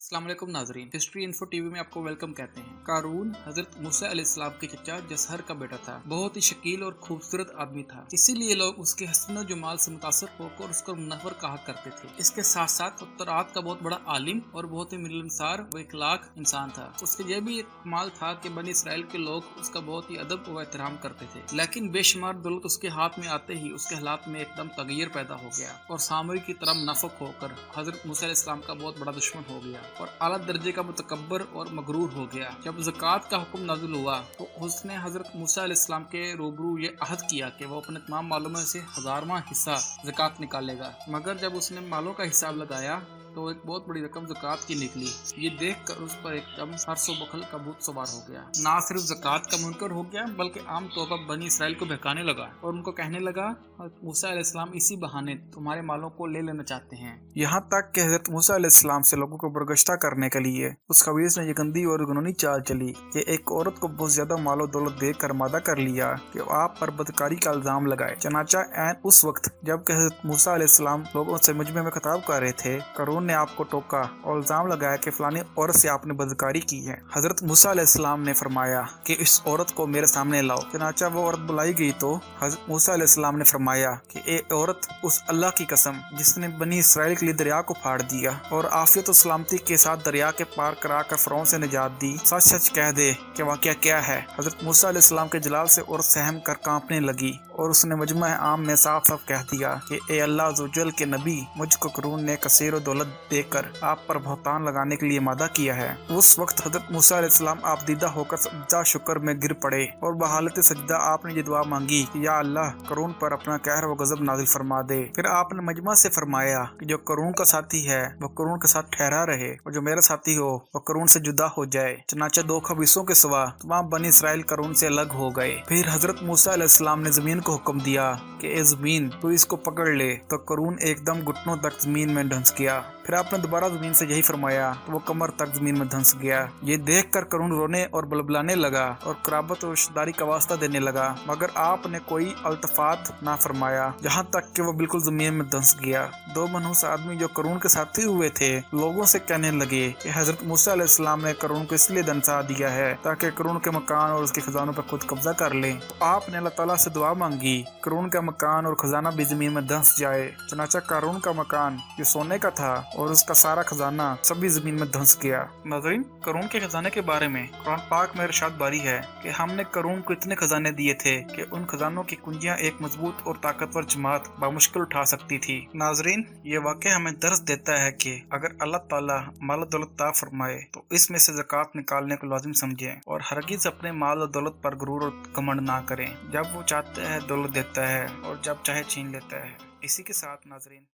अस्सलाम वालेकुम नाजरीन, हिस्ट्री इन्फो टीवी में आपको वेलकम कहते हैं। कारून हजरत मूसा अलैहिस्सलाम के चचा जसहर का बेटा था। बहुत ही शकील और खूबसूरत आदमी था, इसीलिए लोग उसके हसन जमाल से मुतासर होकर उसको मुनव्वर कहा करते थे। इसके साथ साथ तौरात का बहुत बड़ा आलिम और बहुत ही मिलनसार व इखलाक इंसान था। उसके यह भी एक कमाल था कि बनी इसराइल के लोग उसका बहुत ही अदब व एहतराम करते थे। लेकिन बेशुमार दौलत उसके हाथ में आते ही उसके हालात में एकदम तगैर पैदा हो गया और सामरी की तरह मुनाफिक होकर हजरत मूसा अलैहिस्सलाम का बहुत बड़ा दुश्मन हो गया और आला दर्जे का मुतकब्बर और मगरूर हो गया। जब ज़कात का हुक्म नाज़िल हुआ तो उसने हजरत मूसा अलैहिस्सलाम के रूबरू ये अहद किया कि वो अपने तमाम मालों में से 1000वां हिस्सा ज़कात निकालेगा। मगर जब उसने मालों का हिसाब लगाया तो एक बहुत बड़ी रकम ज़कात की निकली। ये देख कर उस पर एकदम सरसों बखल का भूत सवार हो गया। ना सिर्फ ज़कात का मुनकर हो गया बल्कि आम तौर पर बनी इसराइल को बहकाने लगा और उनको कहने लगा मूसा अलैहिस्सलाम इसी बहाने तुम्हारे मालों को ले लेना चाहते हैं। यहाँ तक कि हजरत मूसा अलैहिस्सलाम से लोगों को बरगश्ता करने के लिए उस खबीस ने ये गंदी और जुनूनी चाल चली कि एक औरत को बहुत ज्यादा मालो दौलत देकर मादा कर लिया कि आप पर बदकारी का इल्जाम लगाए। चनाचा ऐन उस वक्त जबकि हजरत मूसा अलैहिस्सलाम लोगों से मजमे में खिताब कर रहे थे, कारून ने आपको टोका और इल्जाम लगाया कि फलानी औरत से आपने बदकारी की है। हजरत मूसा अलैहिस्सलाम ने फरमाया कि इस औरत को मेरे सामने लाओ। चनाचा वो औरत बुलाई गई तो हजरत मूसा अलैहिस्सलाम ने फरमाया कि ए औरत, उस अल्लाह की कसम जिसने बनी इसराइल के लिए दरिया को फाड़ दिया और आफियत और सलामती के साथ दरिया के पार करा कर फ़िरौन से निजात दी, सच सच कह दे कि वाक़या क्या है। हजरत मूसा अलैहिस्सलाम के जलाल से औरत सहम कर कांपने लगी और उसने मजमा आम में साफ साफ कह दिया कि ए अल्लाह अज़्ज़वजल के नबी, मुझको कारून ने कसीर और दौलत देकर आप पर बहुतान लगाने के लिए मादा किया है। उस वक्त हजरत मूसा अलैहिस्सलाम आप दीदा होकर सज्जा शुक्र में गिर पड़े और बहालत सजदा आपने ये दुआ मांगी कि या अल्लाह, कारून पर अपना कहर व गजब नाजिल फरमा दे। फिर आपने मजमा से फरमाया कि जो कारून का साथी है वो कारून के साथ ठहरा रहे और जो मेरा साथी हो वो कारून से जुदा हो जाए। चनाचा दो खबीसों के सिवा तमाम बनी इसराइल कारून से अलग हो गए। फिर हजरत मूसा अलैहिस्सलाम ने जमीन को हुक्म दिया कि ए जमीन, तू इसको पकड़ ले, तो कारून एकदम घुटनों तक जमीन में धंस गया। फिर आपने दोबारा जमीन से यही फरमाया तो वो कमर तक जमीन में धंस गया। ये देख कर कारून रोने और बलबलाने लगा और कराबत और रिश्तेदारी का वास्ता देने लगा, मगर आपने कोई अल्तफात ना फरमाया, यहाँ तक कि वो बिल्कुल जमीन में धंस गया। दो मनहूस आदमी जो कारून के साथी हुए थे लोगों से कहने लगे कि हजरत मूसा अलैहिस्सलाम ने कारून को इसलिए धंसा दिया है ताकि कारून के मकान और उसके खजानों पर खुद कब्जा कर ले। तो आपने अल्लाह ताला से दुआ मांगी कारून का मकान और खजाना भी जमीन में धंस जाए। चनाचा कारून का मकान जो सोने का था और उसका सारा खजाना सभी जमीन में धंस गया। नाज़रीन, कारून के खजाने के बारे में कुरान पाक में इरशाद बारी है कि हमने कारून को इतने खजाने दिए थे कि उन खजानों की कुंजियां एक मजबूत और ताकतवर जमात बामुश्किल उठा सकती थी। नाज़रीन, ये वाक़या हमें दर्स देता है कि अगर अल्लाह ताला माल और दौलत अता फरमाए तो इसमें से ज़कात निकालने को लाजिम समझें और हरगिज़ अपने माल और दौलत पर गुरूर और घमंड ना करें। जब वो चाहता है दौलत देता है और जब चाहे छीन लेता है। इसी के साथ नाज़रीन